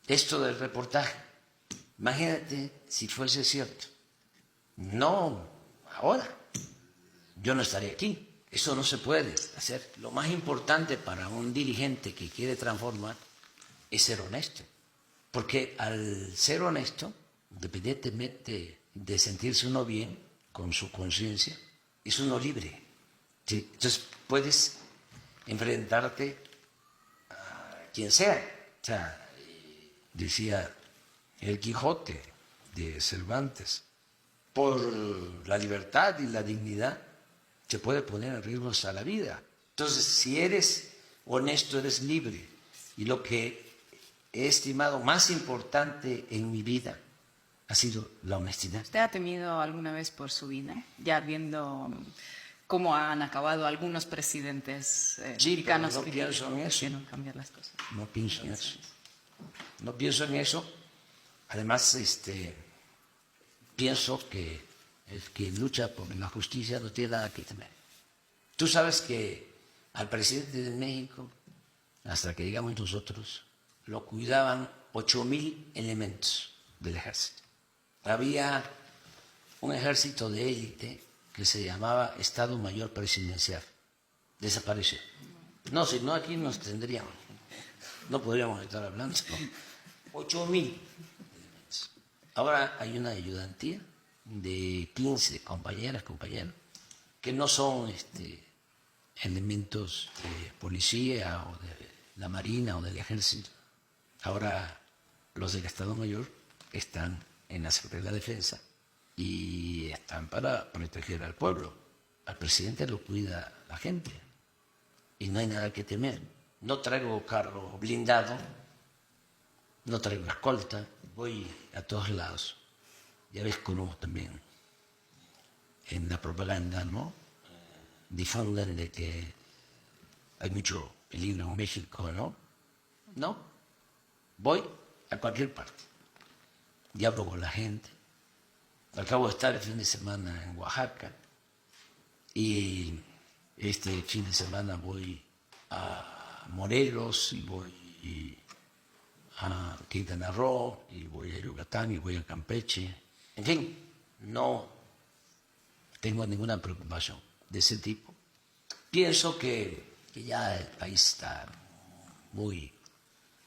esto del reportaje. Imagínate si fuese cierto. No, ahora yo no estaría aquí. Eso no se puede hacer. Lo más importante para un dirigente que quiere transformar es ser honesto. Porque al ser honesto, independientemente de sentirse uno bien con su conciencia, es uno libre. ¿Sí? Entonces puedes enfrentarte a quien sea. O sea, decía el Quijote de Cervantes, por la libertad y la dignidad se puede poner en riesgo hasta la vida. Entonces, si eres honesto, eres libre. Y lo que he estimado más importante en mi vida ha sido la honestidad. ¿Usted ha temido alguna vez por su vida? Ya viendo cómo han acabado algunos presidentes mexicanos. Pero no pienso en eso. Quieren cambiar las cosas. No pienso en eso. No pienso en eso. Además, pienso que el que lucha por la justicia no tiene nada que temer. Tú sabes que al presidente de México, hasta que llegamos nosotros, lo cuidaban 8,000 elementos del ejército. Había un ejército de élite que se llamaba Estado Mayor Presidencial. Desapareció. No, si no aquí nos tendríamos. No podríamos estar hablando. 8,000 elementos. Ahora hay una ayudantía de 15 compañeros, que no son elementos de policía o de la Marina o del Ejército. Ahora los del Estado Mayor están en la Secretaría de la Defensa y están para proteger al pueblo. Al presidente lo cuida la gente y no hay nada que temer. No traigo carro blindado, no traigo escolta, voy a todos lados. Ya ves cómo también en la propaganda, ¿no? Difunden de que hay mucho peligro en México, ¿no? No, voy a cualquier parte y hablo con la gente. Acabo de estar el fin de semana en Oaxaca y este fin de semana voy a Morelos y voy a Quintana Roo y voy a Yucatán y voy a Campeche. En fin, no tengo ninguna preocupación de ese tipo. Pienso que ya el país está muy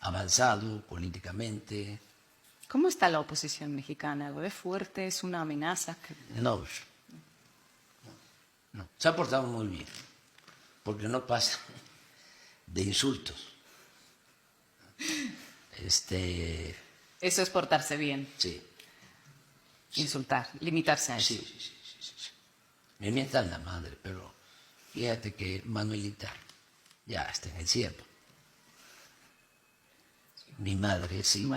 avanzado políticamente. ¿Cómo está la oposición mexicana? ¿Es fuerte? ¿Es una amenaza? No, se ha portado muy bien, porque no pasa de insultos. Eso es portarse bien. Sí. Insultar, limitarse a eso. Sí. Me mientan la madre, pero fíjate que Manuelita ya está en el cielo. Mi madre, sí,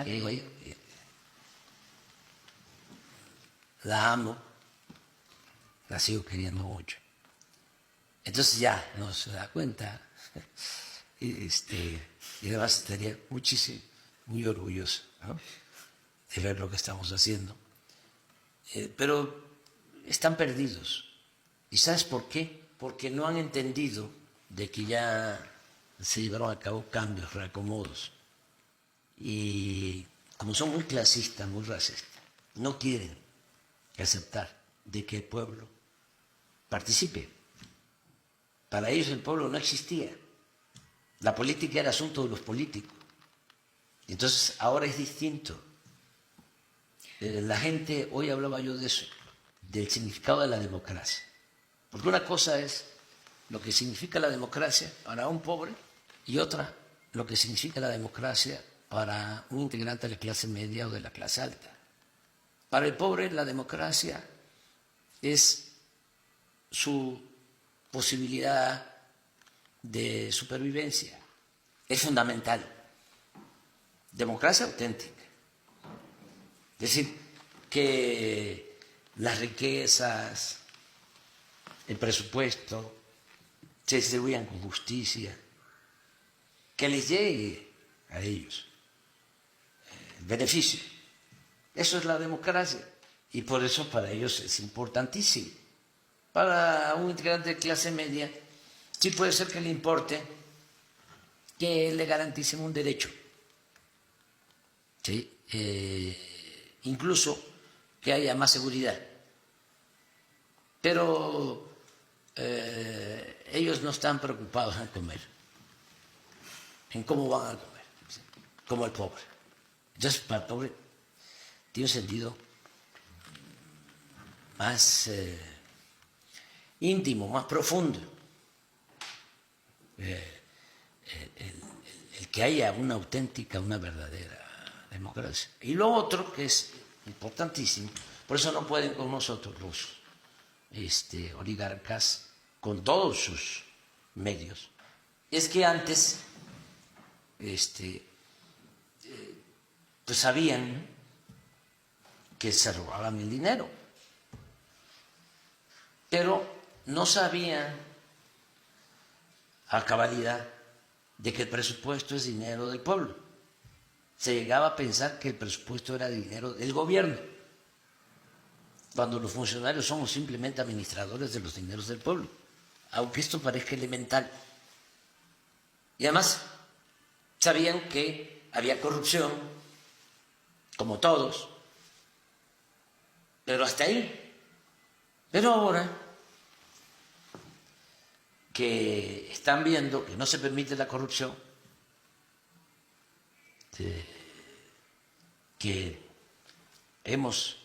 la amo, la sigo queriendo mucho. Entonces ya no se da cuenta. Y además estaría muchísimo, muy orgulloso, ¿no?, de ver lo que estamos haciendo. Pero están perdidos. ¿Y sabes por qué? Porque no han entendido de que ya se llevaron a cabo cambios, reacomodos. Y como son muy clasistas, muy racistas, no quieren aceptar de que el pueblo participe. Para ellos el pueblo no existía. La política era asunto de los políticos. Entonces ahora es distinto. La gente, hoy hablaba yo de eso, del significado de la democracia. Porque una cosa es lo que significa la democracia para un pobre y otra lo que significa la democracia para un integrante de la clase media o de la clase alta. Para el pobre la democracia es su posibilidad de supervivencia. Es fundamental. Democracia auténtica. Es decir, que las riquezas, el presupuesto, se distribuyan con justicia, que les llegue a ellos el beneficio. Eso es la democracia y por eso para ellos es importantísimo. Para un integrante de clase media, sí puede ser que le importe que le garanticen un derecho. ¿sí? Incluso que haya más seguridad. Pero ellos no están preocupados en comer, en cómo van a comer, ¿sí? Como el pobre. Entonces, para el pobre tiene un sentido más íntimo, más profundo. El que haya una auténtica, una verdadera democracia. Y lo otro que es importantísimo, por eso no pueden con nosotros los oligarcas con todos sus medios, es que antes pues sabían que se robaban el dinero, pero no sabían a cabalidad de que el presupuesto es dinero del pueblo. Se llegaba a pensar que el presupuesto era dinero del gobierno, cuando los funcionarios somos simplemente administradores de los dineros del pueblo, aunque esto parezca elemental. Y además sabían que había corrupción, como todos, pero hasta ahí. Pero ahora que están viendo que no se permite la corrupción, que hemos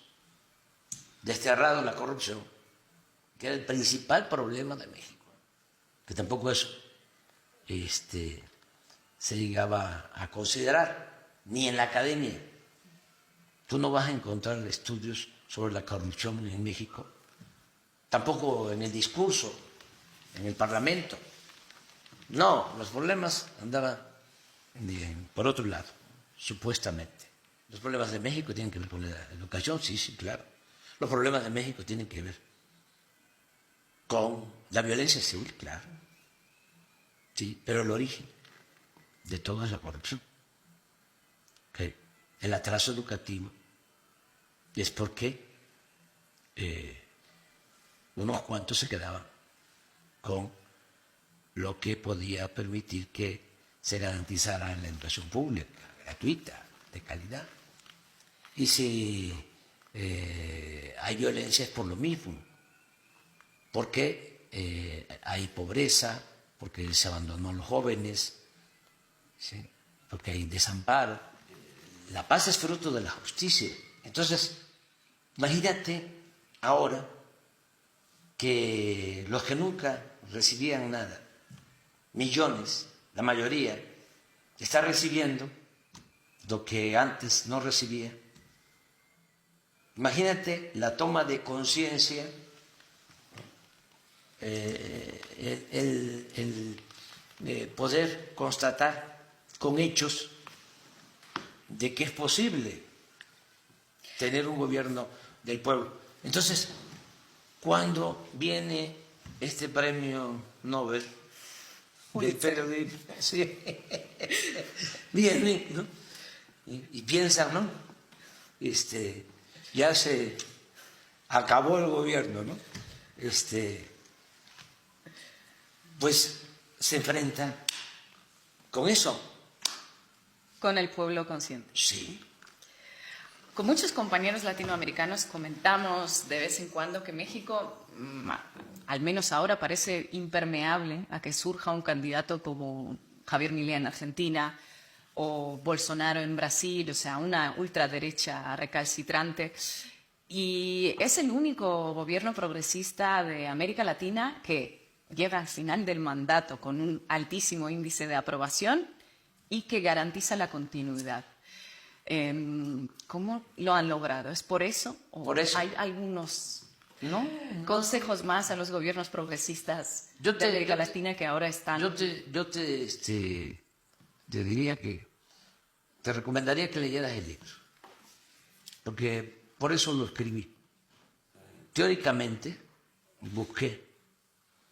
desterrado la corrupción, que era el principal problema de México, que tampoco eso se llegaba a considerar, ni en la academia. Tú no vas a encontrar estudios sobre la corrupción en México, tampoco en el discurso, en el Parlamento. No, los problemas andaban por otro lado, supuestamente. Los problemas de México tienen que ver con la educación, sí, sí, claro. Los problemas de México tienen que ver con la violencia civil, claro. Sí, pero el origen de todo es la corrupción. ¿Okay? El atraso educativo es porque unos cuantos se quedaban con lo que podía permitir que se garantizara la educación pública, gratuita, de calidad. Y si hay violencia es por lo mismo, porque hay pobreza, porque se abandonó a los jóvenes, ¿sí? Porque hay desamparo. La paz es fruto de la justicia. Entonces, imagínate ahora que los que nunca recibían nada, millones, la mayoría, está recibiendo lo que antes no recibía. Imagínate la toma de conciencia, el poder constatar con hechos de que es posible tener un gobierno del pueblo. Entonces, cuando viene este premio Nobel del periodismo, sí, viene, ¿no? Y piensan, ¿no? Ya se acabó el gobierno, ¿no? Pues se enfrentan con eso. Con el pueblo consciente. Sí. Con muchos compañeros latinoamericanos comentamos de vez en cuando que México, al menos ahora, parece impermeable a que surja un candidato como Javier Milei en Argentina o Bolsonaro en Brasil, o sea, una ultraderecha recalcitrante. Y es el único gobierno progresista de América Latina que llega al final del mandato con un altísimo índice de aprobación y que garantiza la continuidad. ¿Cómo lo han logrado? ¿Es por eso? ¿O por eso. hay algunos consejos más a los gobiernos progresistas de América Latina que ahora están? Yo te diría que te recomendaría que leyeras el libro, porque por eso lo escribí. Teóricamente busqué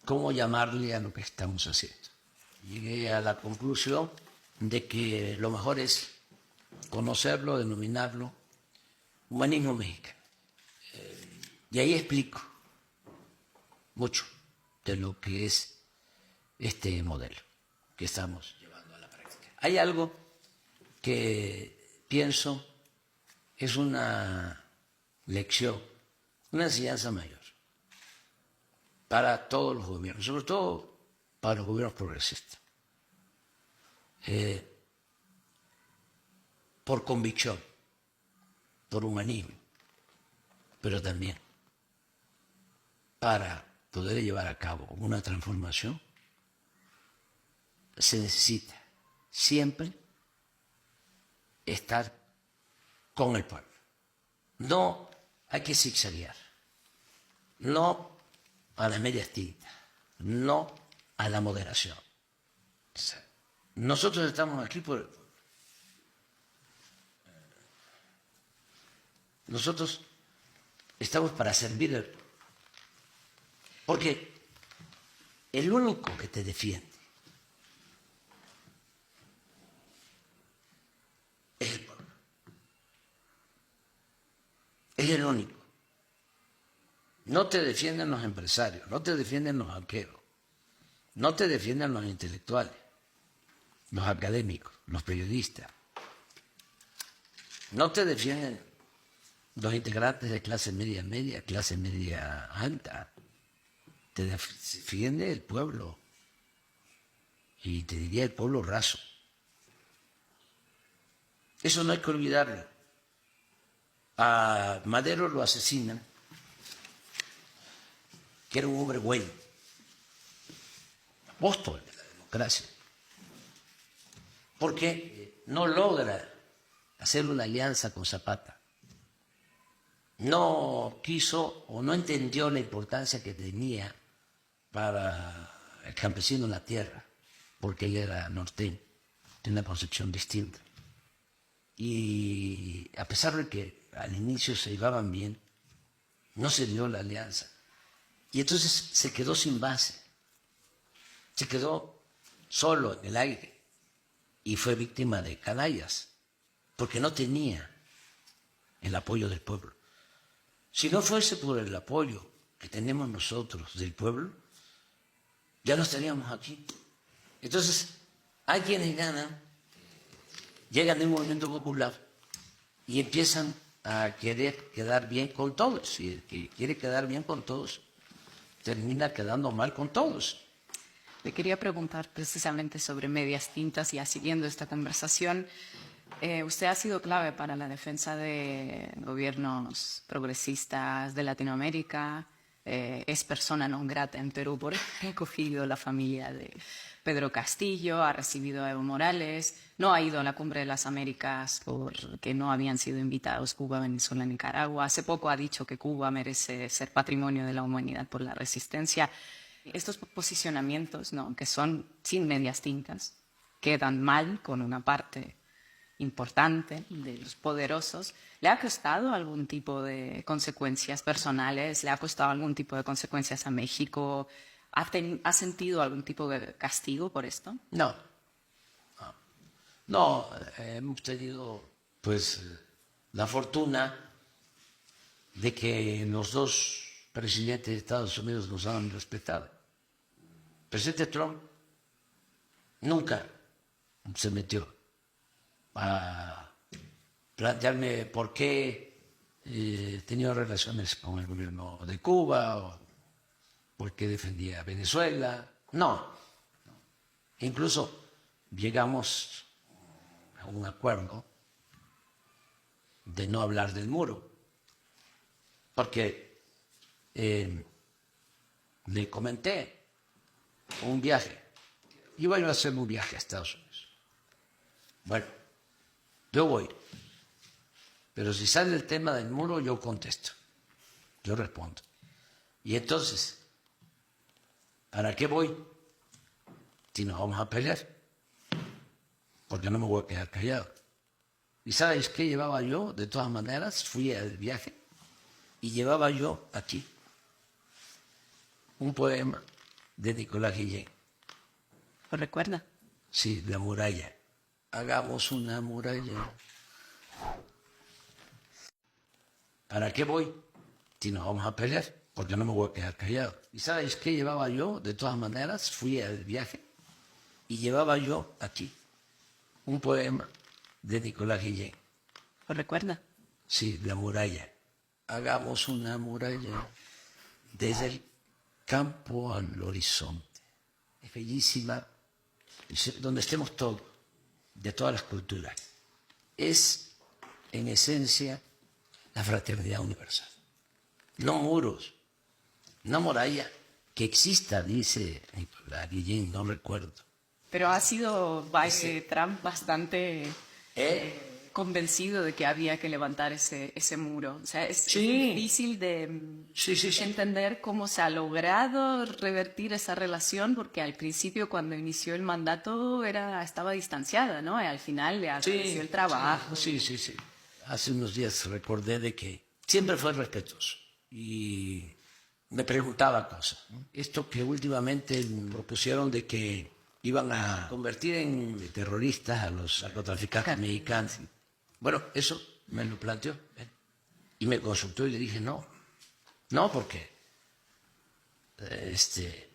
cómo llamarle a lo que estamos haciendo. Llegué a la conclusión de que lo mejor es conocerlo, denominarlo humanismo mexicano. Y ahí explico mucho de lo que es este modelo que estamos llevando a la práctica. Hay algo que pienso es una lección, una enseñanza mayor para todos los gobiernos, sobre todo para los gobiernos progresistas. Por convicción, por humanismo, pero también para poder llevar a cabo una transformación se necesita siempre estar con el pueblo. No hay que zigzaguear, no a la media tinta, no a la moderación. Nosotros estamos aquí por... Nosotros estamos para servir, porque el único que te defiende es el pueblo. Es el único. No te defienden los empresarios, no te defienden los banqueros, no te defienden los intelectuales, los académicos, los periodistas. No te defienden los integrantes de clase media, clase media alta. Te defiende el pueblo. Y te diría el pueblo raso. Eso no hay que olvidarlo. A Madero lo asesinan, que era un hombre bueno, apóstol de la democracia, porque no logra hacer una alianza con Zapata. No quiso o no entendió la importancia que tenía para el campesino en la tierra, porque él era norteño, tiene una concepción distinta. Y a pesar de que al inicio se llevaban bien, no se dio la alianza. Y entonces se quedó sin base, se quedó solo en el aire y fue víctima de canallas, porque no tenía el apoyo del pueblo. Si no fuese por el apoyo que tenemos nosotros del pueblo, ya no estaríamos aquí. Entonces, hay quienes ganan, llegan de un movimiento popular y empiezan a querer quedar bien con todos. Y el que quiere quedar bien con todos, termina quedando mal con todos. Le quería preguntar precisamente sobre medias tintas, ya siguiendo esta conversación. Usted ha sido clave para la defensa de gobiernos progresistas de Latinoamérica. Es persona non grata en Perú por haber acogido la familia de Pedro Castillo, ha recibido a Evo Morales, no ha ido a la Cumbre de las Américas porque no habían sido invitados Cuba, Venezuela, Nicaragua. Hace poco ha dicho que Cuba merece ser patrimonio de la humanidad por la resistencia. Estos posicionamientos, ¿no?, que son sin medias tintas, quedan mal con una parte importante de los poderosos. ¿Le ha costado algún tipo de consecuencias personales? ¿Le ha costado algún tipo de consecuencias a México? ¿Ha sentido algún tipo de castigo por esto? No, no, hemos tenido pues la fortuna de que los dos presidentes de Estados Unidos nos han respetado. El presidente Trump nunca se metió a plantearme por qué he tenido relaciones con el gobierno de Cuba o por qué defendía a Venezuela. No. Incluso llegamos a un acuerdo de no hablar del muro, porque le comenté un viaje. Iba yo a hacer un viaje a Estados Unidos. Bueno, yo voy, pero si sale el tema del muro, yo contesto, yo respondo. Y entonces, ¿para qué voy? Si nos vamos a pelear, porque no me voy a quedar callado. ¿Y sabes qué llevaba yo? De todas maneras, fui al viaje y llevaba yo aquí un poema de Nicolás Guillén. ¿Lo recuerda? Sí, La muralla. Hagamos una muralla. ¿Para qué voy? Si nos vamos a pelear, porque no me voy a quedar callado. ¿Y sabes qué llevaba yo? De todas maneras, fui al viaje y llevaba yo aquí un poema de Nicolás Guillén. ¿Lo recuerda? Sí, la muralla. Hagamos una muralla desde el campo al horizonte. Es bellísima, donde estemos todos, de todas las culturas. Es, en esencia, la fraternidad universal. No muros, una muralla que exista, dice Nicolás Guillén, no recuerdo. Pero ha sido Trump bastante convencido de que había que levantar ese muro. O sea, es difícil de entender cómo se ha logrado revertir esa relación, porque al principio, cuando inició el mandato, estaba distanciada, ¿no? Y al final le agradeció el trabajo. Sí. Hace unos días recordé de que siempre fue respetuoso y me preguntaba cosas, ¿no? Esto que últimamente propusieron de que iban a convertir en terroristas a los narcotraficantes mexicanos. Bueno, eso me lo planteó y me consultó y le dije no, porque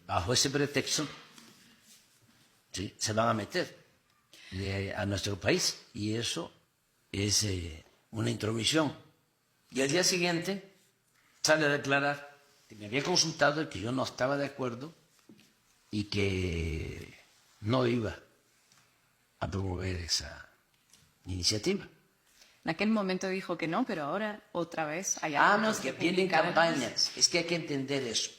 bajo ese pretexto se van a meter a nuestro país y eso es una intromisión. Y al día siguiente sale a declarar que me había consultado y que yo no estaba de acuerdo y que no iba a promover esa iniciativa. En aquel momento dijo que no, pero ahora otra vez hay que vienen campañas. Es que hay que entender eso.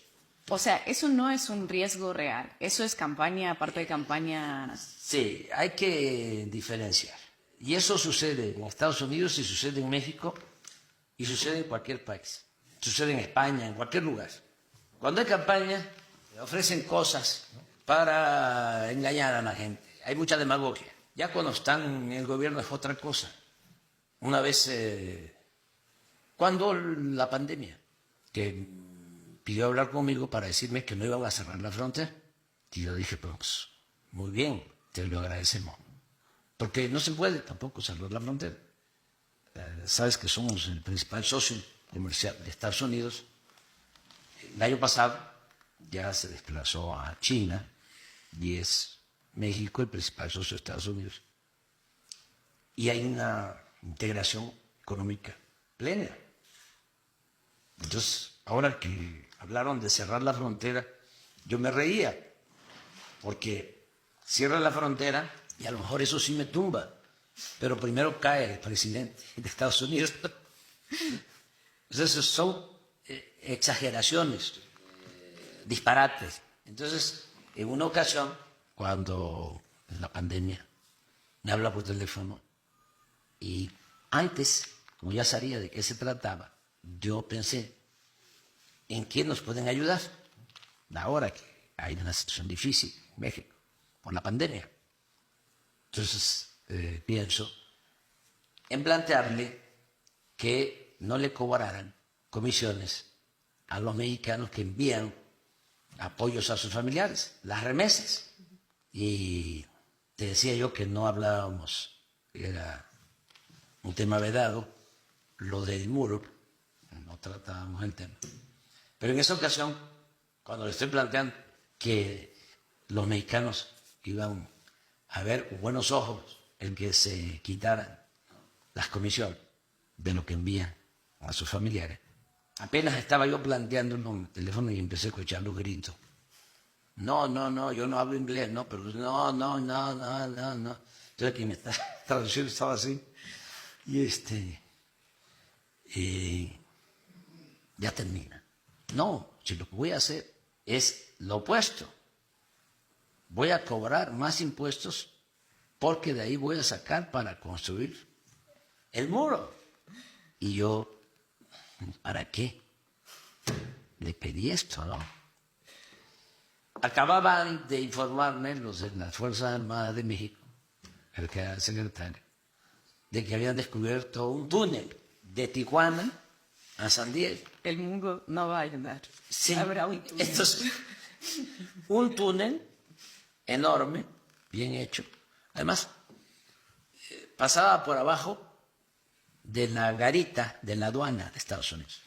O sea, eso no es un riesgo real. Eso es campaña, aparte de campaña. Sí, hay que diferenciar. Y eso sucede en Estados Unidos y sucede en México y sucede en cualquier país. Sucede en España, en cualquier lugar. Cuando hay campaña, ofrecen cosas, ¿no?, para engañar a la gente. Hay mucha demagogia. Ya cuando están en el gobierno es otra cosa. Una vez, cuando la pandemia, que pidió hablar conmigo para decirme que no iban a cerrar la frontera, y yo dije, pues, muy bien, te lo agradecemos. Porque no se puede tampoco cerrar la frontera. Sabes que somos el principal socio comercial de Estados Unidos. El año pasado ya se desplazó a China y es México el principal socio de Estados Unidos. Y hay una integración económica plena. Entonces, ahora que hablaron de cerrar la frontera, yo me reía, porque cierra la frontera y a lo mejor eso sí me tumba, pero primero cae el presidente de Estados Unidos. Entonces son exageraciones, disparates. Entonces, en una ocasión, cuando en la pandemia, me habla por teléfono y antes, como ya sabía de qué se trataba, yo pensé en quién nos pueden ayudar. Ahora que hay una situación difícil en México por la pandemia. Entonces, pienso en plantearle que no le cobraran comisiones a los mexicanos que envían apoyos a sus familiares, las remesas. Y te decía yo que no hablábamos, era un tema vedado, lo del muro, no tratábamos el tema. Pero en esa ocasión, cuando le estoy planteando que los mexicanos iban a ver con buenos ojos el que se quitaran las comisiones de lo que envían a sus familiares, apenas estaba yo planteándolo en el teléfono y empecé a escuchar los gritos. No, yo no hablo inglés, no, pero no. Entonces quien me está traduciendo estaba así. Y ya termina. No, si lo que voy a hacer es lo opuesto. Voy a cobrar más impuestos porque de ahí voy a sacar para construir el muro. Y yo, ¿para qué? Le pedí esto, ¿no? Acababan de informarme los de las Fuerzas Armadas de México, el que era el secretario, de que habían descubierto un túnel de Tijuana a San Diego. El mundo no va a ayudar. Sí. Habrá un túnel. Entonces, un túnel enorme, bien hecho. Además, pasaba por abajo de la garita de la aduana de Estados Unidos.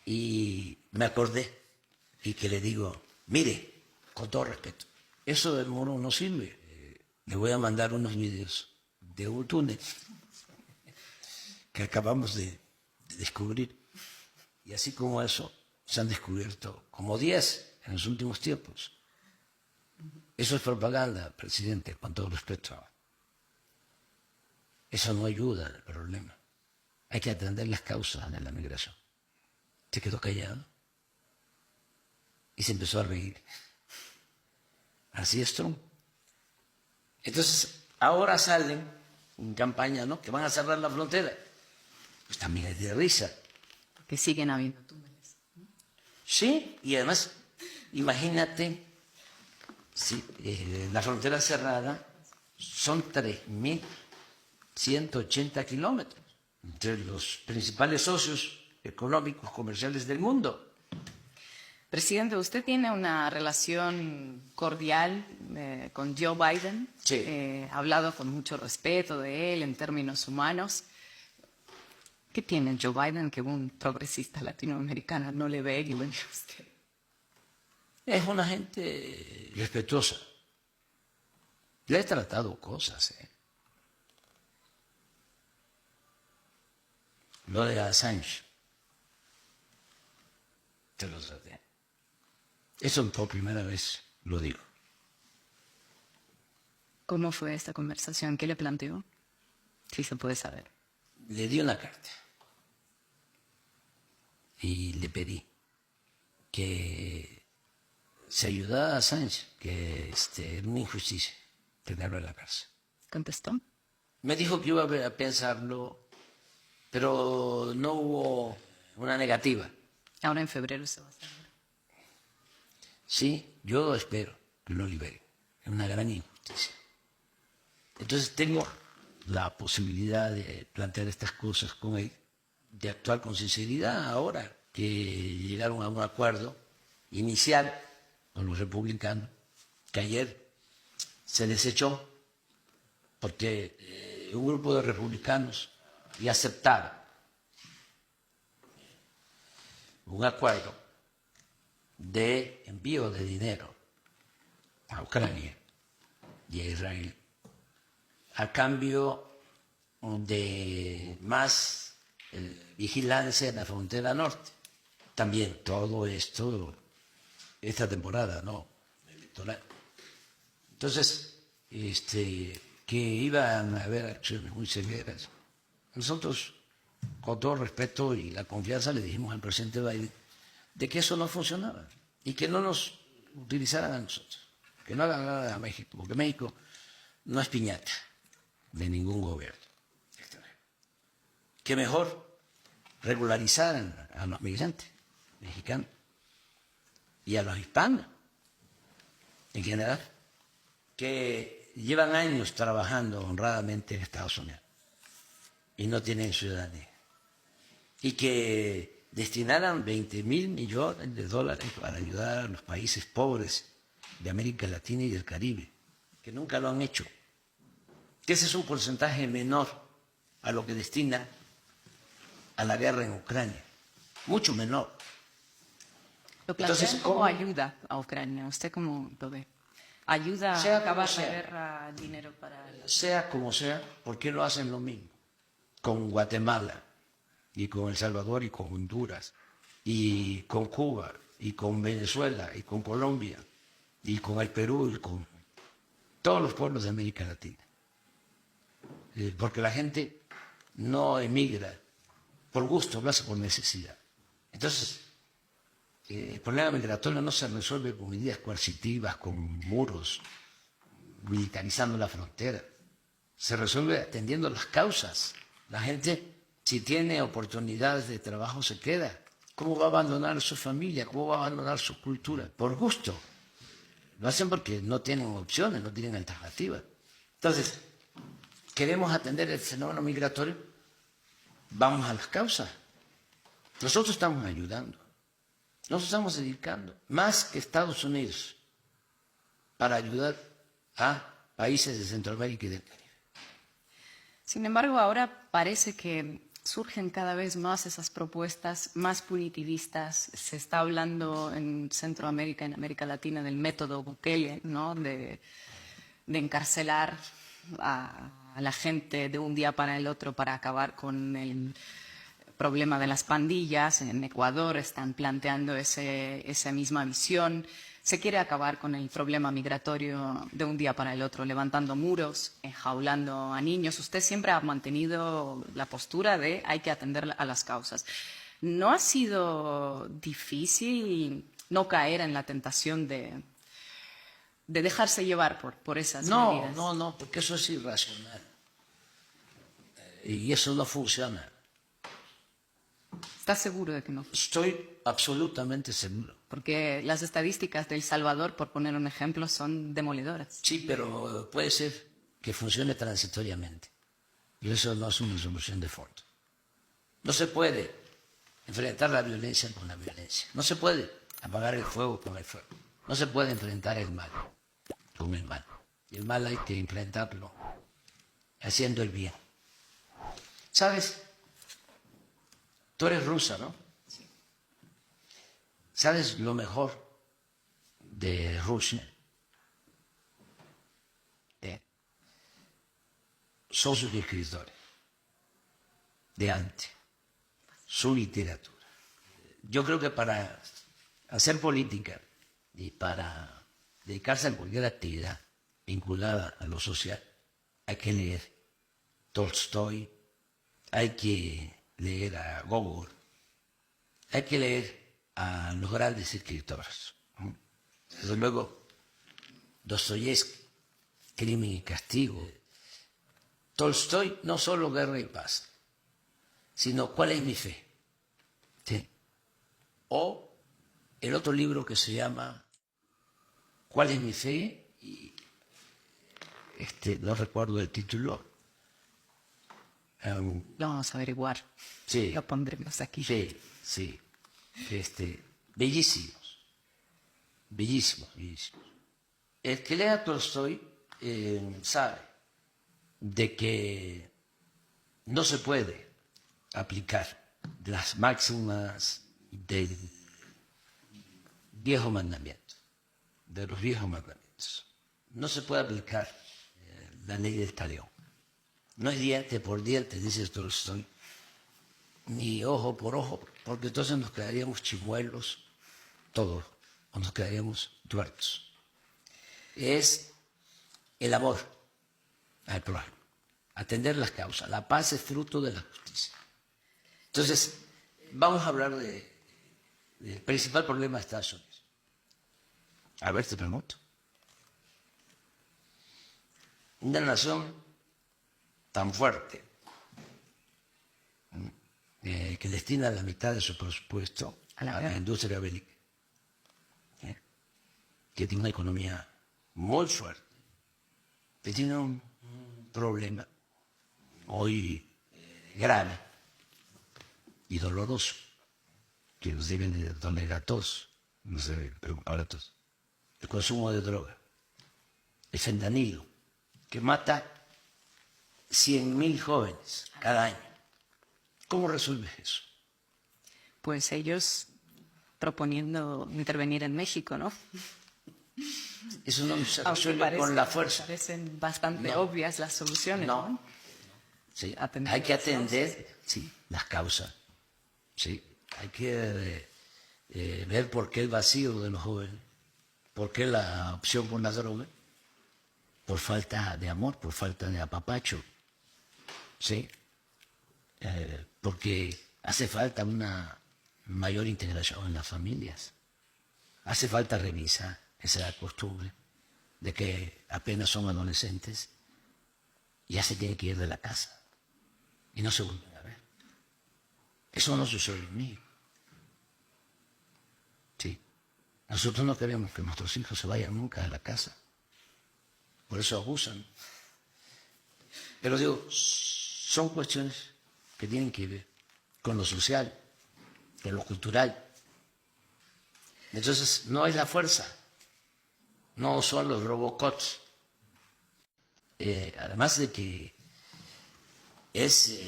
Y me acordé y que le digo, mire, con todo respeto, eso del muro no sirve. Le voy a mandar unos videos de un túnel que acabamos de descubrir. Y así como eso, se han descubierto como 10 en los últimos tiempos. Eso es propaganda, presidente, con todo respeto. Eso no ayuda al problema. Hay que atender las causas de la migración. Se quedó callado y se empezó a reír. Así es Trump. Entonces, ahora salen en campaña, ¿no?, que van a cerrar la frontera. Pues también es de risa. Que siguen habiendo túneles. Sí, y además, imagínate, si la frontera cerrada son 3.180 kilómetros entre los principales socios económicos, comerciales del mundo. Presidente, usted tiene una relación cordial con Joe Biden. Sí. Ha hablado con mucho respeto de él en términos humanos. ¿Qué tiene Joe Biden que un progresista latinoamericano no le ve y lo ve a usted? Es una gente respetuosa. Le he tratado cosas. Lo de Assange. Te lo traté. Eso por primera vez lo digo. ¿Cómo fue esta conversación? ¿Qué le planteó? Sí se puede saber. Le di una carta y le pedí que se ayudara a Assange, que era una injusticia tenerlo en la cárcel. ¿Contestó? Me dijo que iba a pensarlo, pero no hubo una negativa. Ahora en febrero se va a hacer. Sí, yo espero que lo libere. Es una gran injusticia. Entonces tengo la posibilidad de plantear estas cosas con él, de actuar con sinceridad ahora que llegaron a un acuerdo inicial con los republicanos, que ayer se desechó porque un grupo de republicanos ya aceptaron un acuerdo de envío de dinero a Ucrania y a Israel a cambio de más vigilancia en la frontera norte. También todo esto, esta temporada, ¿no?, electoral. Entonces, que iban a haber acciones muy severas. Nosotros, con todo respeto y la confianza, le dijimos al presidente Biden de que eso no funcionaba y que no nos utilizaran a nosotros, que no hagan nada a México, porque México no es piñata de ningún gobierno extranjero. Que mejor regularizaran a los migrantes mexicanos y a los hispanos en general, que llevan años trabajando honradamente en Estados Unidos y no tienen ciudadanía, y que destinaran 20.000 millones de dólares para ayudar a los países pobres de América Latina y del Caribe, que nunca lo han hecho, que ese es un porcentaje menor a lo que destina a la guerra en Ucrania, mucho menor. ¿Lo plantean Entonces, como ¿cómo? ayuda a Ucrania? ¿Usted cómo lo ve? ¿Ayuda Sea a acabar como la sea. guerra, dinero para...? Sea como sea, ¿por qué no hacen lo mismo con Guatemala y con El Salvador y con Honduras y con Cuba y con Venezuela y con Colombia y con el Perú y con todos los pueblos de América Latina? Porque la gente no emigra por gusto, lo hace por necesidad. Entonces, el problema migratorio no se resuelve con medidas coercitivas, con muros, militarizando la frontera. Se resuelve atendiendo las causas. La gente, si tiene oportunidades de trabajo, se queda. ¿Cómo va a abandonar su familia? ¿Cómo va a abandonar su cultura? Por gusto. Lo hacen porque no tienen opciones, no tienen alternativas. Entonces, ¿queremos atender el fenómeno migratorio? Vamos a las causas. Nosotros estamos ayudando. Nos estamos dedicando más que Estados Unidos para ayudar a países de Centroamérica y del Caribe. Sin embargo, ahora parece que surgen cada vez más esas propuestas más punitivistas. Se está hablando en Centroamérica, en América Latina, del método Bukele, ¿no?, de encarcelar a a la gente de un día para el otro para acabar con el problema de las pandillas. En Ecuador están planteando esa misma visión. Se quiere acabar con el problema migratorio de un día para el otro, levantando muros, enjaulando a niños. Usted siempre ha mantenido la postura de hay que atender a las causas. ¿No ha sido difícil no caer en la tentación de dejarse llevar por esas medidas? No, porque eso es irracional. Y eso no funciona. ¿Está seguro de que no? Estoy absolutamente seguro. Porque las estadísticas de El Salvador, por poner un ejemplo, son demolidoras. Sí, pero puede ser que funcione transitoriamente. Y eso no es una solución de fondo. No se puede enfrentar la violencia con la violencia. No se puede apagar el fuego con el fuego. No se puede enfrentar el mal con el mal. Y el mal hay que enfrentarlo haciendo el bien. ¿Sabes? Tú eres rusa, ¿no? Sí. ¿Sabes lo mejor de Rusia? Son sus escritores de antes, su literatura. Yo creo que para hacer política y para dedicarse a cualquier actividad vinculada a lo social, hay que leer Tolstoy, hay que leer a Gogol, hay que leer a los grandes escritores. Desde luego, Dostoyevsky, Crimen y Castigo. Tolstoy, no solo Guerra y Paz, sino ¿Cuál es mi fe? ¿Sí? O el otro libro que se llama ¿Cuál es mi fe? Y no recuerdo el título. Lo vamos a averiguar. Sí. Lo pondremos aquí. Sí. Bellísimos. Bellísimos. El que lea Tolstoy sabe de que no se puede aplicar las máximas del viejo mandamiento, de los viejos mandamientos. No se puede aplicar la ley del talión. No es diente por diente, dice Tolstoy, ni ojo por ojo, porque entonces nos quedaríamos chimuelos todos, o nos quedaríamos tuertos. Es el amor al prójimo, atender las causas. La paz es fruto de la justicia. Entonces, vamos a hablar del principal problema de Estados Unidos. A ver, te pregunto. Una nación tan fuerte que destina la mitad de su presupuesto a la industria bélica, que tiene una economía muy fuerte, que tiene un problema hoy grave y doloroso, que nos deben de doler a todos, nos debe preocupar a todos. El consumo de droga, el fentanilo, que mata 100.000 jóvenes cada año. ¿Cómo resuelves eso? Pues ellos proponiendo intervenir en México, ¿no? Eso no se resuelve con la fuerza. Parecen bastante obvias las soluciones, ¿no? Sí, hay que atender las causas. Sí, hay que ver por qué el vacío de los jóvenes, por qué la opción por la droga, por falta de amor, por falta de apapacho. Sí, porque hace falta una mayor integración en las familias. Hace falta revisar esa costumbre de que apenas son adolescentes ya se tiene que ir de la casa y no se vuelven a ver. Eso no sucede en mí. Sí. Nosotros no queremos que nuestros hijos se vayan nunca de la casa. Por eso abusan. Pero digo, son cuestiones que tienen que ver con lo social, con lo cultural. Entonces, no es la fuerza, no son los robocots. Además de que es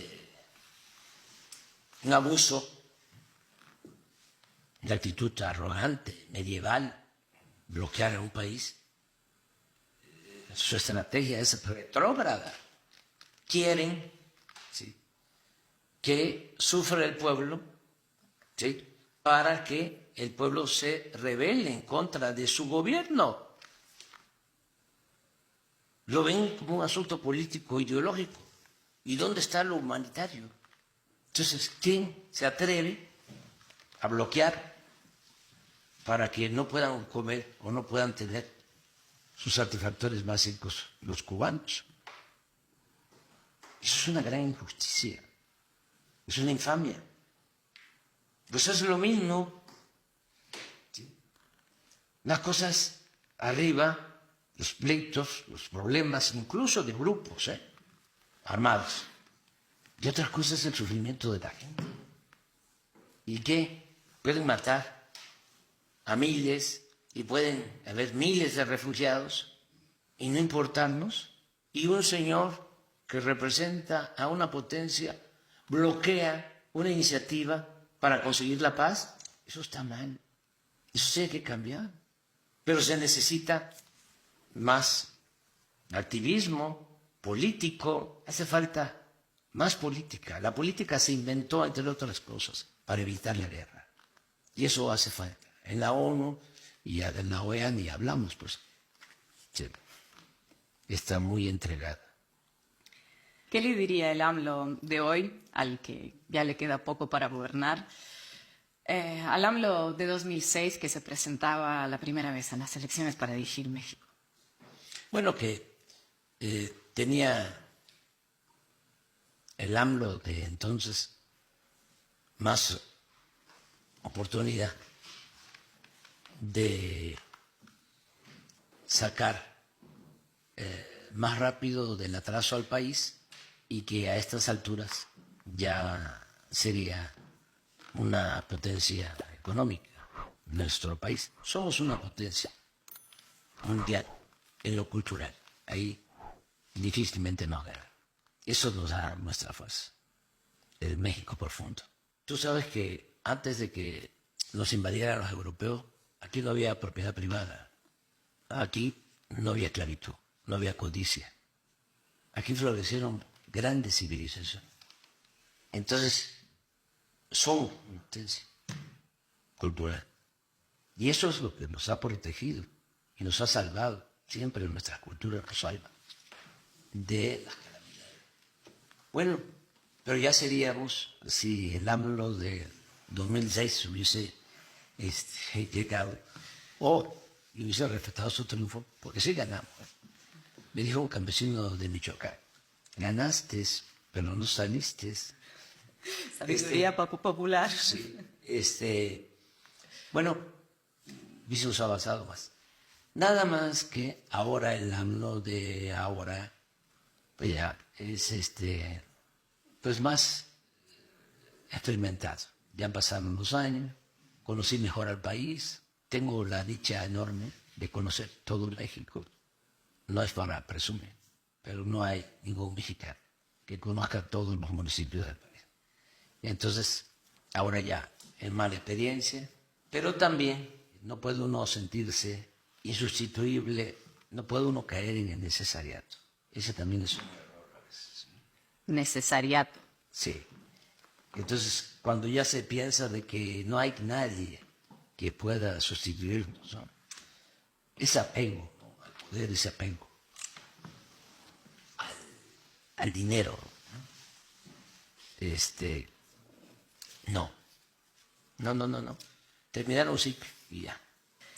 un abuso de actitud arrogante, medieval, bloquear a un país. Su estrategia es retrógrada. quieren, ¿sí?, que sufra el pueblo, ¿sí?, para que el pueblo se rebele en contra de su gobierno. Lo ven como un asunto político ideológico. ¿Y dónde está lo humanitario? Entonces, ¿quién se atreve a bloquear para que no puedan comer o no puedan tener sus satisfactores básicos los cubanos? Eso es una gran injusticia, es una infamia. Pues es lo mismo, ¿sí?, las cosas arriba, los pleitos, los problemas, incluso de grupos armados, y otras cosas el sufrimiento de la gente. ¿Y qué? Pueden matar a miles y pueden haber miles de refugiados y no importarnos. Y un señor que representa a una potencia bloquea una iniciativa para conseguir la paz. Eso está mal. Eso sí hay que cambiar. Pero se necesita más activismo político. Hace falta más política. La política se inventó, entre otras cosas, para evitar la guerra. Y eso hace falta. En la ONU y en la OEA ni hablamos, pues. Sí, está muy entregada. ¿Qué le diría el AMLO de hoy, al que ya le queda poco para gobernar? Al AMLO de 2006, que se presentaba la primera vez en las elecciones para dirigir México. Bueno, que tenía el AMLO de entonces más oportunidad de sacar más rápido del atraso al país, y que a estas alturas ya sería una potencia económica nuestro país. Somos una potencia mundial en lo cultural. Ahí difícilmente nos gana. Eso nos da nuestra fuerza, el México profundo. Tú sabes que antes de que nos invadieran los europeos, aquí no había propiedad privada. Aquí no había esclavitud, no había codicia. Aquí florecieron grandes civilizaciones. Entonces, somos una potencia cultural. Y eso es lo que nos ha protegido y nos ha salvado. Siempre nuestra cultura nos salva de las calamidades. Bueno, pero ya seríamos, si el AMLO de 2006 hubiese llegado, o hubiese respetado su triunfo, porque sí ganamos. Me dijo un campesino de Michoacán: ganaste, pero no saliste. Sabiduría popular. Sí, bueno, hubiésemos avanzado más. Nada más que ahora el AMLO de ahora, pues ya es pues más experimentado. Ya han pasado unos años, conocí mejor al país, tengo la dicha enorme de conocer todo México. No es para presumir, pero no hay ningún mexicano que conozca todos los municipios del país. Y entonces, ahora ya es mala experiencia, pero también no puede uno sentirse insustituible, no puede uno caer en el necesariato. Ese también es un error a veces. Necesariato. Sí. Entonces, cuando ya se piensa de que no hay nadie que pueda sustituirnos, ¿no?, ese apego, ¿no?, al poder, ese apego al dinero, ¿no? No. Terminaron un ciclo y ya.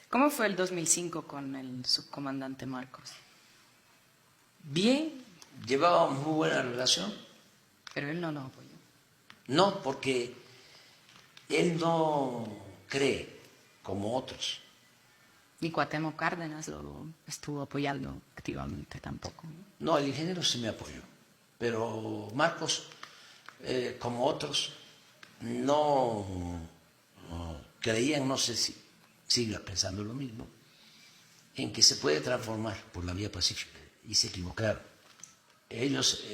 ¿Cómo fue el 2005 con el subcomandante Marcos? Bien, llevábamos muy buena relación. Pero él no lo apoyó. No, porque él no cree como otros. Y Cuauhtémoc Cárdenas lo estuvo apoyando activamente tampoco. No, el ingeniero sí me apoyó, pero Marcos, como otros, no creían, no sé si siga pensando lo mismo, en que se puede transformar por la vía pacífica, y se equivocaron. Ellos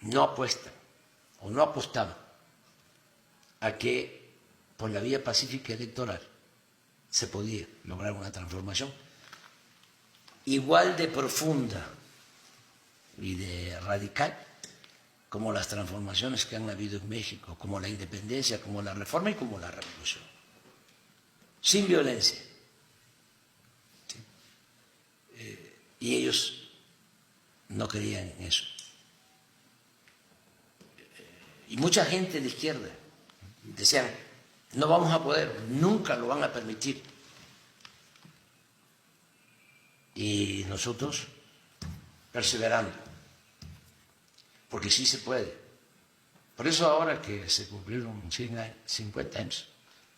no apuestan o no apostaban a que por la vía pacífica electoral se podía lograr una transformación igual de profunda y de radical, como las transformaciones que han habido en México, como la independencia, como la reforma y como la revolución. Sin violencia. ¿Sí? Y ellos no creían en eso. Y mucha gente de izquierda decían, no vamos a poder, nunca lo van a permitir. Y nosotros perseverando, porque sí se puede. Por eso ahora que se cumplieron 50 años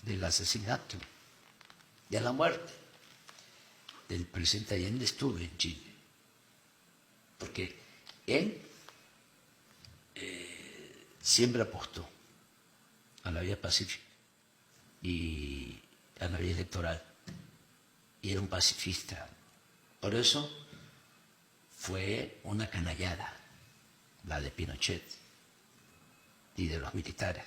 del asesinato, de la muerte del presidente Allende, estuve en Chile, porque él siempre apostó a la vía pacífica y a la vía electoral, y era un pacifista. Por eso fue una canallada la de Pinochet y de los militares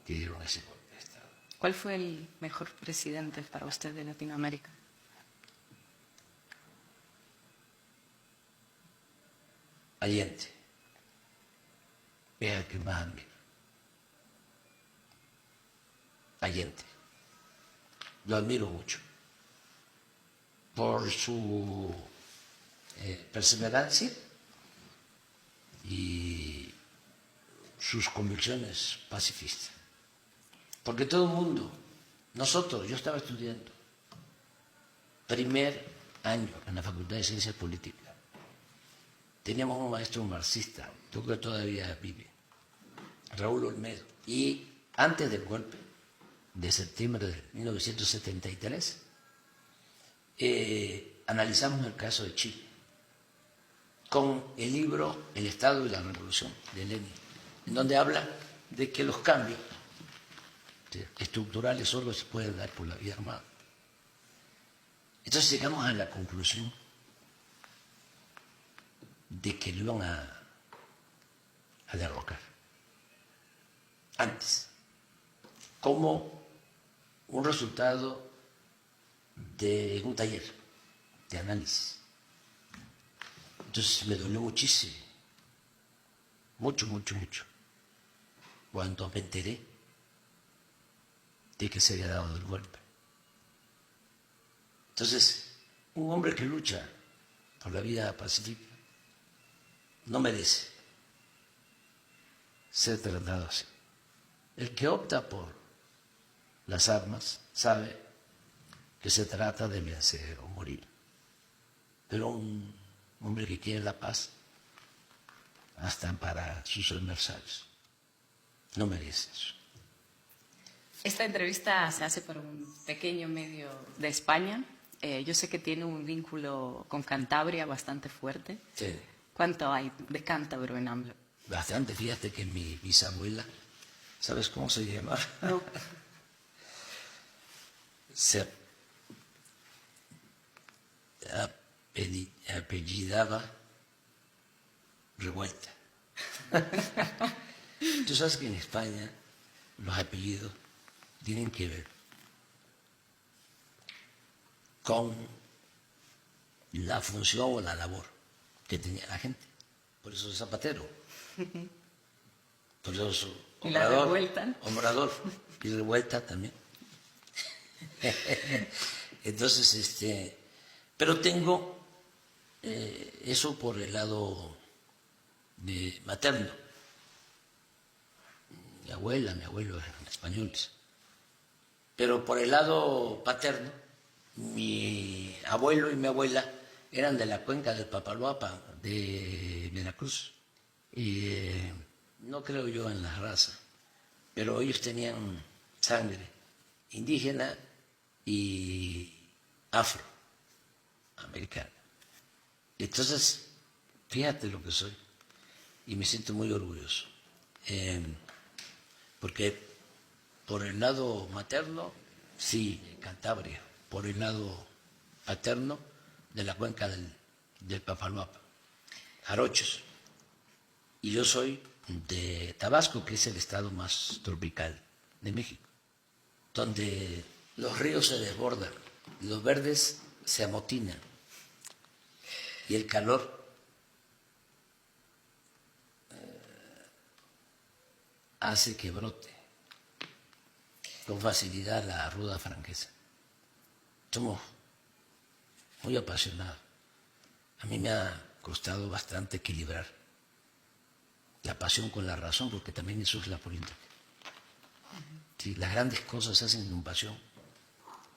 que dieron ese golpe de Estado. ¿Cuál fue el mejor presidente para usted de Latinoamérica? Allende, es el que más admiro. Allende, lo admiro mucho por su perseverancia y sus convicciones pacifistas. Porque todo el mundo, nosotros, yo estaba estudiando primer año en la Facultad de Ciencias Políticas. Teníamos un maestro marxista, creo que todavía vive, Raúl Olmedo. Y antes del golpe de septiembre de 1973, analizamos el caso de Chile con el libro El Estado y la Revolución de Lenin, en donde habla de que los cambios estructurales solo se pueden dar por la vía armada. Entonces llegamos a la conclusión de que lo iban a derrocar antes, como un resultado de un taller de análisis. Entonces me dolió muchísimo, mucho, cuando me enteré de que se había dado el golpe. Entonces, un hombre que lucha por la vida pacífica no merece ser tratado así. El que opta por las armas sabe que se trata de vencer o morir. Pero un hombre que quiere la paz, hasta para sus adversarios, no merece eso. Esta entrevista se hace por un pequeño medio de España. Yo sé que tiene un vínculo con Cantabria bastante fuerte. Sí. ¿Cuánto hay de cántabro en AMLO? Bastante, fíjate que mi bisabuela, ¿sabes cómo se llama? No. Se apellidaba Revuelta. Tú sabes que en España los apellidos tienen que ver con la función o la labor que tenía la gente. Por eso es Zapatero. Por eso es ¿Y la Revuelta? Obrador. Y Revuelta también. Entonces, pero tengo eso por el lado de materno. Mi abuela, mi abuelo eran españoles. Pero por el lado paterno, mi abuelo y mi abuela eran de la cuenca del Papaloapan, de Veracruz. Y no creo yo en la raza, pero ellos tenían sangre indígena y afroamericana. Entonces, fíjate lo que soy, y me siento muy orgulloso, porque por el lado materno, sí, Cantabria, por el lado paterno, de la cuenca del Papaloapan, jarochos. Y yo soy de Tabasco, que es el estado más tropical de México, donde los ríos se desbordan, los verdes se amotinan y el calor hace que brote con facilidad la ruda franqueza. Somos muy apasionados. A mí me ha costado bastante equilibrar la pasión con la razón, porque también eso es la política. Sí, las grandes cosas se hacen con pasión,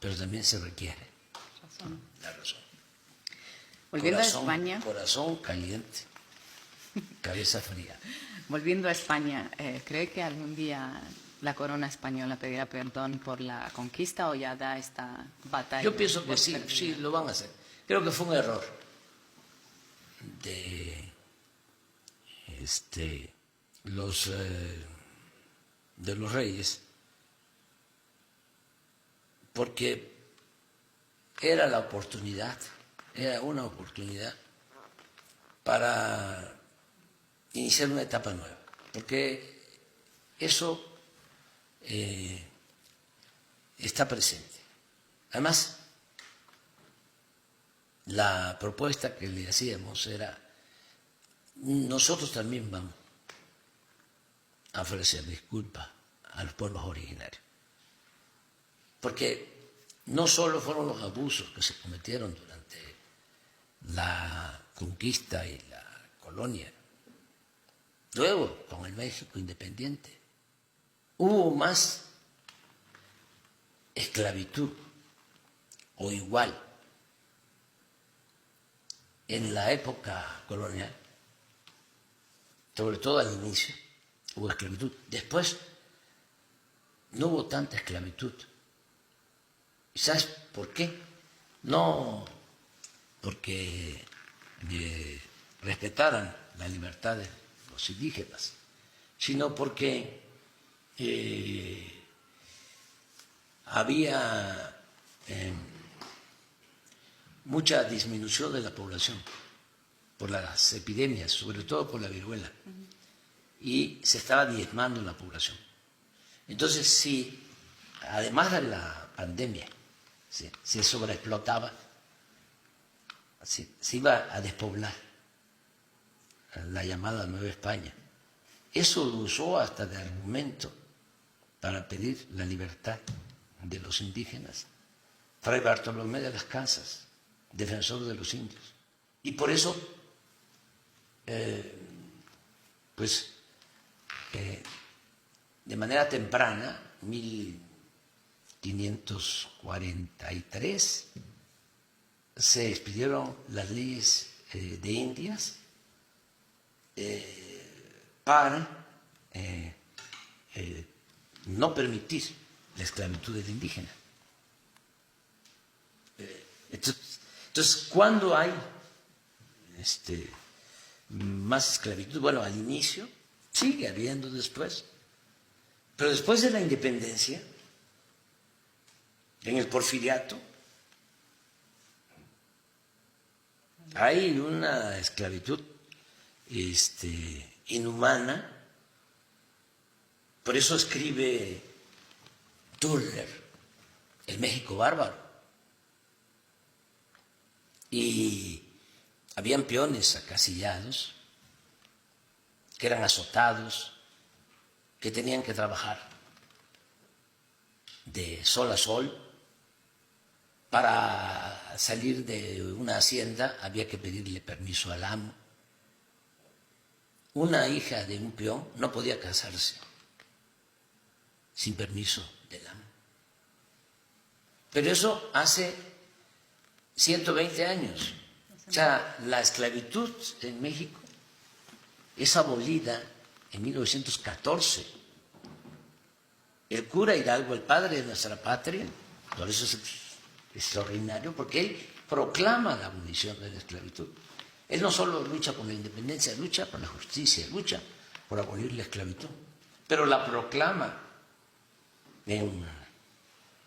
pero también se requiere la razón. Volviendo Corazón, a España. Corazón caliente, cabeza fría. Volviendo a España, ¿cree que algún día la corona española pedirá perdón por la conquista o ya da esta batalla? Yo pienso que sí, sí, lo van a hacer. Creo que fue un error de los reyes, porque era la oportunidad, era una oportunidad para iniciar una etapa nueva, porque eso está presente. Además, la propuesta que le hacíamos era, nosotros también vamos a ofrecer disculpas a los pueblos originarios, porque no solo fueron los abusos que se cometieron durante la conquista y la colonia, luego con el México independiente hubo más esclavitud o igual en la época colonial, sobre todo al inicio hubo esclavitud. Después no hubo tanta esclavitud. ¿Y sabes por qué? No porque respetaran la libertad de los indígenas, sino porque había mucha disminución de la población por las epidemias, sobre todo por la viruela, y se estaba diezmando la población. Entonces, sí, además de la pandemia, se sobreexplotaba, se iba a despoblar la llamada Nueva España. Eso lo usó hasta de argumento para pedir la libertad de los indígenas Fray Bartolomé de las Casas, defensor de los indios. Y por eso, de manera temprana, 1543, se expidieron las leyes de Indias para no permitir la esclavitud del indígena. Entonces, ¿cuándo hay más esclavitud? Bueno, al inicio, sigue habiendo después, pero después de la independencia, en el Porfiriato, hay una esclavitud inhumana. Por eso escribe Turner, El México Bárbaro. Y habían peones acasillados, que eran azotados, que tenían que trabajar de sol a sol. Para salir de una hacienda había que pedirle permiso al amo. Una hija de un peón no podía casarse sin permiso del amo. Pero eso hace 120 años. O sea, la esclavitud en México es abolida en 1914. El cura Hidalgo, el padre de nuestra patria, por eso es extraordinario, porque él proclama la abolición de la esclavitud. Él no solo lucha por la independencia, lucha por la justicia, lucha por abolir la esclavitud, pero la proclama en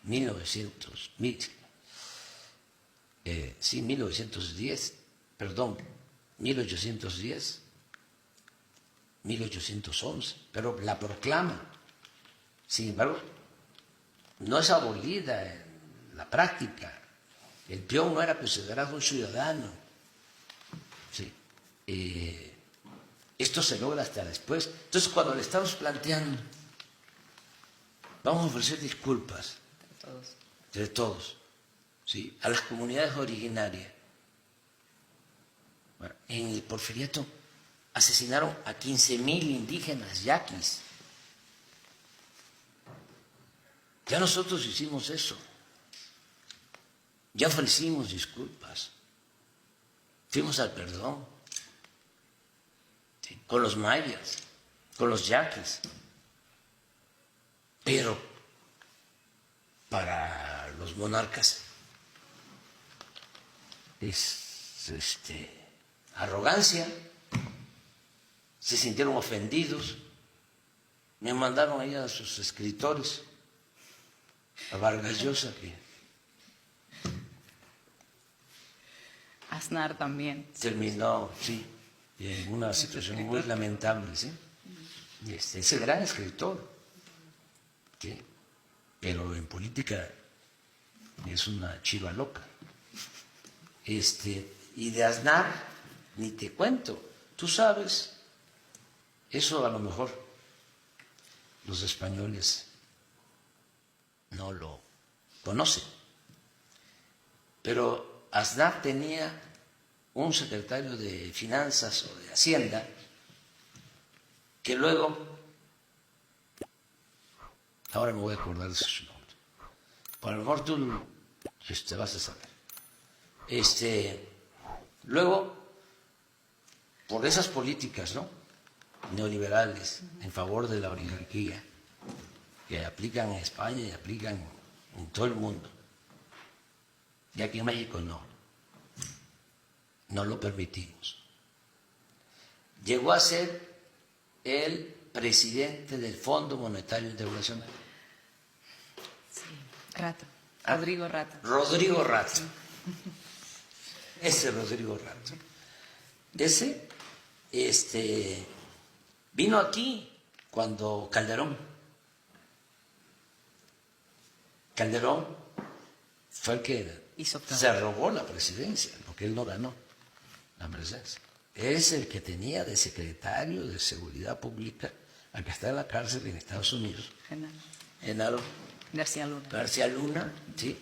1910, perdón, 1810, 1811, pero la proclama. Sin embargo, no es abolida en la práctica. El peón no era considerado un ciudadano. Sí. Esto se logra hasta después. Entonces, cuando le estamos planteando, vamos a ofrecer disculpas Todos. entre todos, ¿sí?, a las comunidades originarias. Bueno, en el Porfiriato asesinaron a 15.000 indígenas yaquis. Ya nosotros hicimos eso. Ya ofrecimos disculpas. Fuimos al perdón. ¿Sí?, con los mayas, con los yaquis. Pero para los monarcas es arrogancia. Se sintieron ofendidos. Me mandaron ahí a sus escritores, a Vargas Llosa, que Aznar también. terminó, sí, en una situación muy lamentable, ¿sí? Es el gran escritor, ¿sí?, pero en política es una chiva loca. Y de Aznar, ni te cuento. Tú sabes, eso a lo mejor los españoles no lo conocen, pero Aznar tenía un secretario de Finanzas o de Hacienda que luego, ahora me voy a acordar de su nombre, por lo mejor tú vas a saber. Luego, por esas políticas, ¿no?, neoliberales en favor de la oligarquía que aplican en España y aplican en todo el mundo, y aquí en México no lo permitimos. Llegó a ser el presidente del Fondo Monetario Internacional. Sí, Rato. Rodrigo Rato. Rodrigo Rato. Ese Rodrigo Rato. Ese, vino aquí cuando Calderón fue el que Hizo todo. se robó la presidencia, porque él no ganó la presidencia. Es el que tenía de secretario de Seguridad Pública al que está en la cárcel en Estados Unidos, Genaro García Luna. García Luna, sí,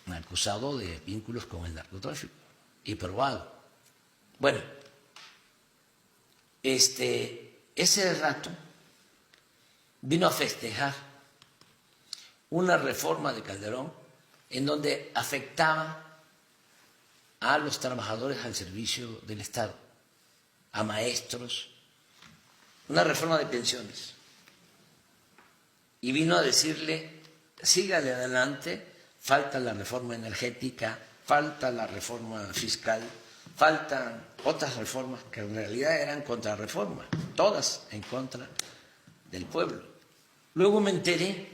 acusado de vínculos con el narcotráfico y probado. Bueno, ese rato vino a festejar una reforma de Calderón en donde afectaba a los trabajadores al servicio del Estado, a maestros, una reforma de pensiones. Y vino a decirle, sígale adelante, falta la reforma energética, falta la reforma fiscal, faltan otras reformas que en realidad eran contrarreformas, todas en contra del pueblo. Luego me enteré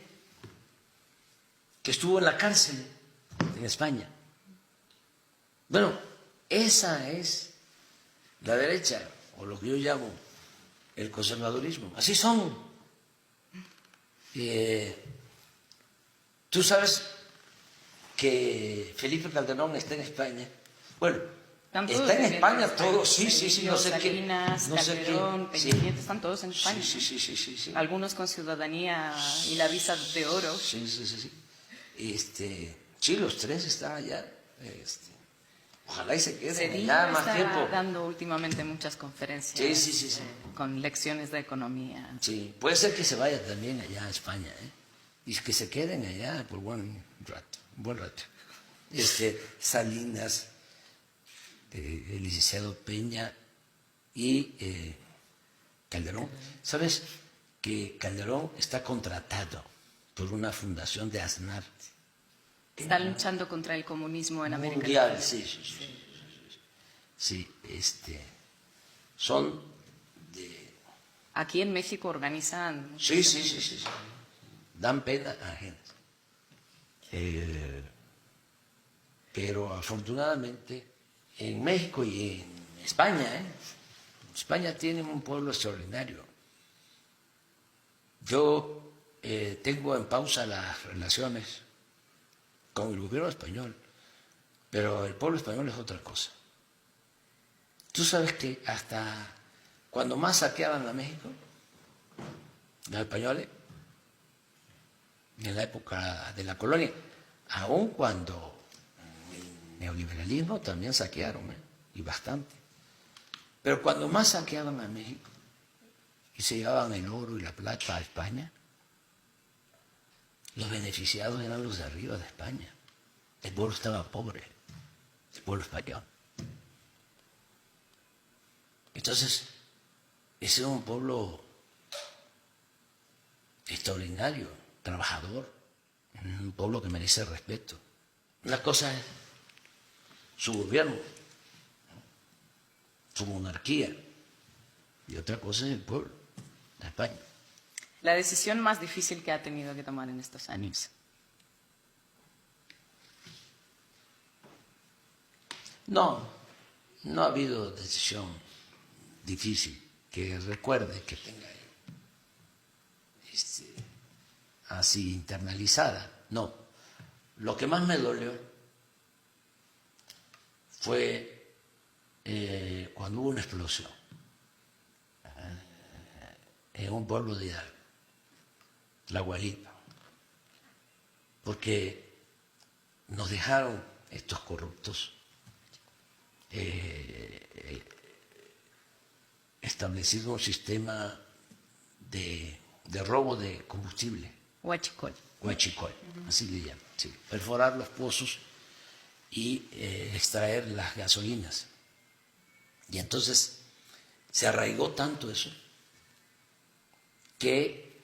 que estuvo en la cárcel en España. Bueno, esa es la derecha, o lo que yo llamo el conservadurismo. Así son. Tú sabes que Felipe Calderón está en España. Bueno, está en España todos, sí, no sé qué. Calderón, Peña Nieto, están todos en España. Sí. Algunos con ciudadanía y la visa de oro. Sí. Sí, los tres están allá. Ojalá y se queden allá más tiempo. Está dando últimamente muchas conferencias. Sí. Con lecciones de economía. Sí, puede ser que se vaya también allá a España, y que se queden allá por buen rato. Salinas, el licenciado Peña y Calderón. ¿Sabes que Calderón está contratado por una fundación de Aznar? Está luchando contra el comunismo en América Mundial, Latina. Sí, son de... Aquí en México organizan... Sí. Dan pena ajenas. Pero afortunadamente en México y en España, España tiene un pueblo extraordinario. Yo tengo en pausa las relaciones con el gobierno español, pero el pueblo español es otra cosa. Tú sabes que hasta cuando más saqueaban a México, los españoles, en la época de la colonia, aun cuando el neoliberalismo también saquearon, y bastante. Pero cuando más saqueaban a México y se llevaban el oro y la plata a España, los beneficiados eran los de arriba de España. El pueblo estaba pobre, el pueblo español. Entonces, ese es un pueblo extraordinario, trabajador, un pueblo que merece respeto. Una cosa es su gobierno, su monarquía, y otra cosa es el pueblo de España. La decisión más difícil que ha tenido que tomar en estos años. No, no ha habido decisión difícil que recuerde que tenga así internalizada. No, lo que más me dolió fue cuando hubo una explosión en un pueblo de Hidalgo, La Gualipa, porque nos dejaron estos corruptos establecido un sistema de robo de combustible. Huachicol. Huachicol, así le llaman. Sí. Perforar los pozos y extraer las gasolinas. Y entonces se arraigó tanto eso que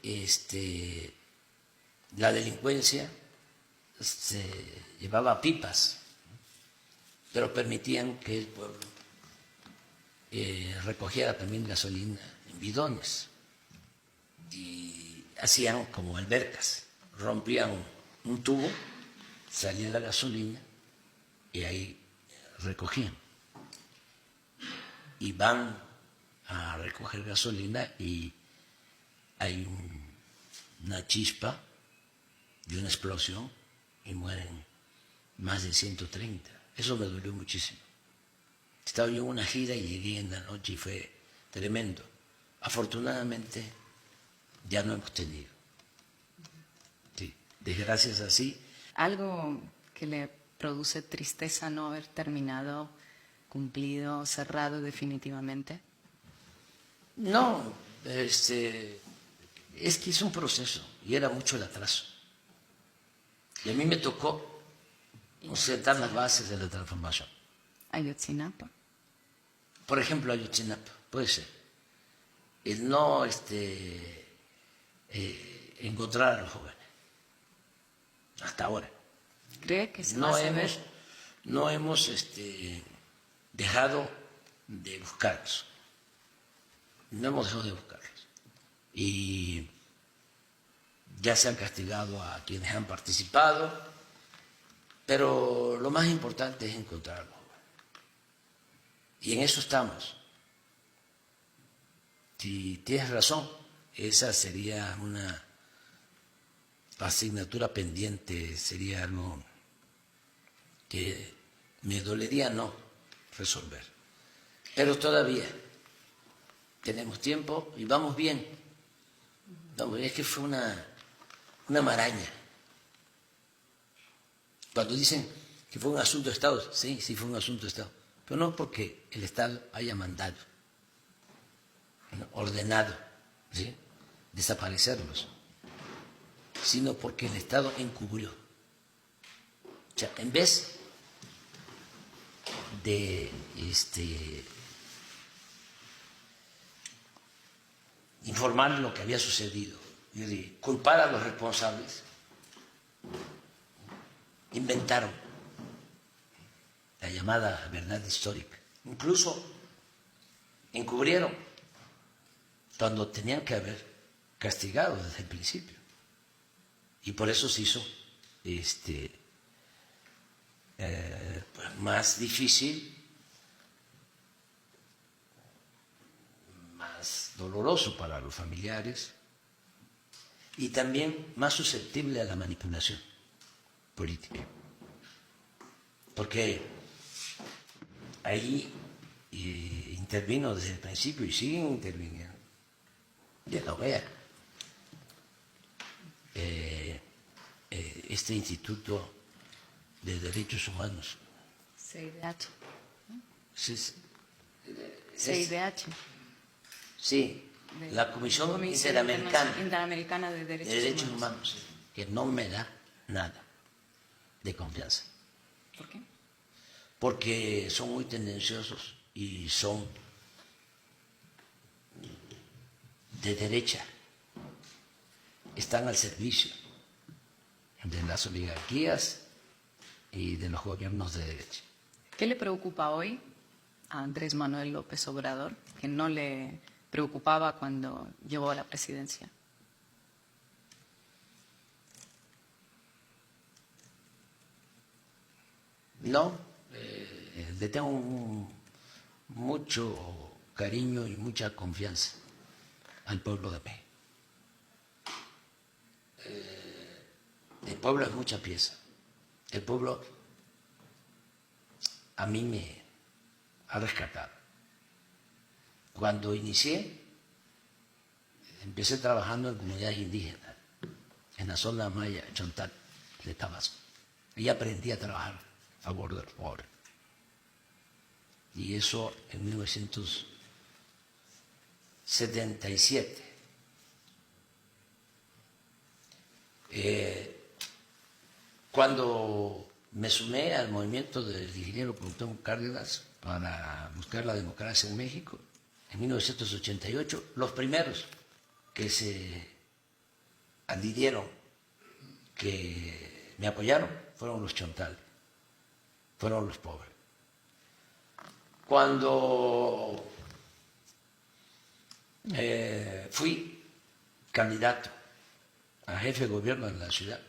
la delincuencia se llevaba pipas, pero permitían que el pueblo recogiera también gasolina en bidones y hacían como albercas, rompían un tubo, salía la gasolina y ahí recogían. Y van a recoger gasolina y hay una chispa y una explosión y mueren más de 130. Eso me dolió muchísimo. Estaba yo en una gira y llegué en la noche y fue tremendo. Afortunadamente ya no hemos tenido. Sí, desgracias así. ¿Algo que le produce tristeza no haber terminado, cumplido, cerrado definitivamente? No, es que es un proceso y era mucho el atraso. Y a mí me tocó sentar las bases de la transformación. Ayotzinapa. Por ejemplo, Ayotzinapa, puede ser. El no encontrar a los jóvenes. Hasta ahora. ¿Cree que se va No a saber? hemos dejado de buscarlos. No hemos dejado de buscarlos. Y ya se han castigado a quienes han participado, pero lo más importante es encontrarlos. Y en eso estamos. Si tienes razón, esa sería una asignatura pendiente, sería algo que me dolería no resolver. Pero todavía tenemos tiempo y vamos bien. No, es que fue una maraña. Cuando dicen que fue un asunto de Estado, sí fue un asunto de Estado, pero no porque el Estado haya mandado, ordenado, ¿sí?, desaparecerlos, sino porque el Estado encubrió. O sea, en vez de informar lo que había sucedido y de culpar a los responsables, inventaron la llamada verdad histórica. Incluso encubrieron cuando tenían que haber castigado desde el principio. Y por eso se hizo pues más difícil, más doloroso para los familiares y también más susceptible a la manipulación política. Porque ahí intervino desde el principio y siguen interviniendo. Ya lo vea. Este Instituto de Derechos Humanos. CIDH. Es- CIDH. Sí, De la Comisión Interamericana de de Derechos Derechos Humanos. Humanos, que no me da nada de confianza, ¿Por qué? porque son muy tendenciosos y son de derecha, están al servicio de las oligarquías y de los gobiernos de derecha. ¿Qué le preocupa hoy a Andrés Manuel López Obrador que no le preocupaba cuando llegó a la presidencia? No, le tengo mucho cariño y mucha confianza al pueblo de México. El pueblo es mucha pieza. El pueblo a mí me ha rescatado. Cuando inicié, empecé trabajando en comunidades indígenas, en la zona maya Chontal de Tabasco. Y aprendí a trabajar a favor del pobre. Y eso en 1977. Cuando me sumé al movimiento del ingeniero Cuauhtémoc Cárdenas para buscar la democracia en México, en 1988, los primeros que se adhirieron, que me apoyaron, fueron los chontales, fueron los pobres. Cuando fui candidato a jefe de gobierno en la ciudad,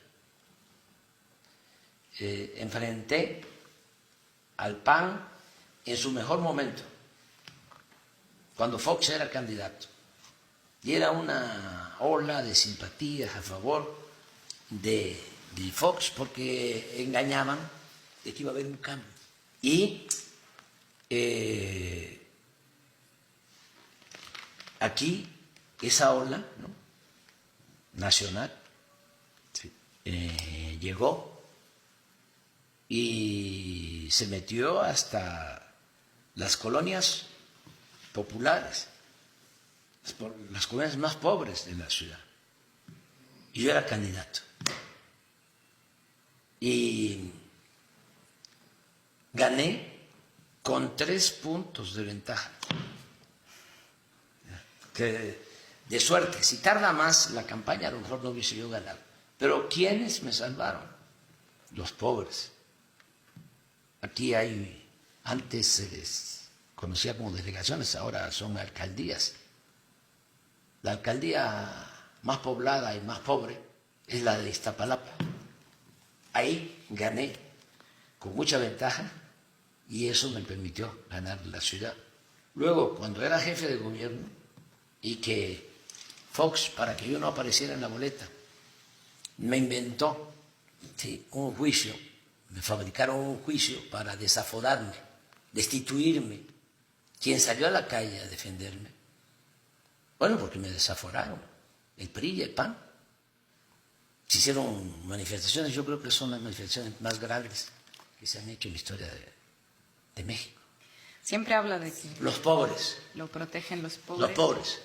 enfrenté al PAN en su mejor momento, cuando Fox era candidato. Y era una ola de simpatías a favor de Fox, porque engañaban de que iba a haber un cambio. Y aquí esa ola, ¿no?, nacional, sí, llegó y se metió hasta las colonias populares, las colonias más pobres de la ciudad. Y yo era candidato. Y gané con 3 puntos de ventaja. De suerte, si tarda más la campaña, a lo mejor no hubiese yo ganado. Pero ¿quiénes me salvaron? Los pobres. Aquí hay, antes se les conocía como delegaciones, ahora son alcaldías. La alcaldía más poblada y más pobre es la de Iztapalapa. Ahí gané con mucha ventaja y eso me permitió ganar la ciudad. Luego, cuando era jefe de gobierno y que Fox, para que yo no apareciera en la boleta, me inventó, sí, un juicio, me fabricaron un juicio para desaforarme, destituirme. ¿Quién salió a la calle a defenderme? Bueno, porque me desaforaron, el PRI y el PAN. Se hicieron manifestaciones, yo creo que son las manifestaciones más graves que se han hecho en la historia de México. Siempre habla de que Los pobres. lo protegen los pobres. Los pobres.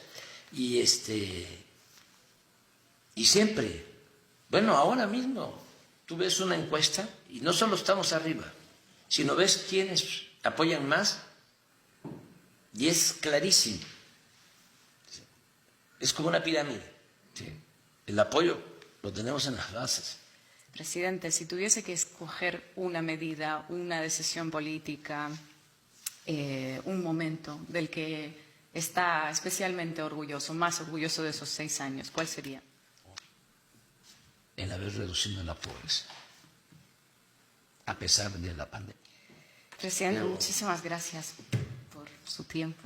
Y siempre, bueno, ahora mismo tú ves una encuesta y no solo estamos arriba, sino ves quiénes apoyan más y es clarísimo. Es como una pirámide. ¿Sí? El apoyo lo tenemos en las bases. Presidente, si tuviese que escoger una medida, una decisión política, un momento del que está especialmente orgulloso, más orgulloso de esos 6 años, ¿cuál sería? El haber reducido la pobreza, a pesar de la pandemia. Presidente, muchísimas gracias por su tiempo.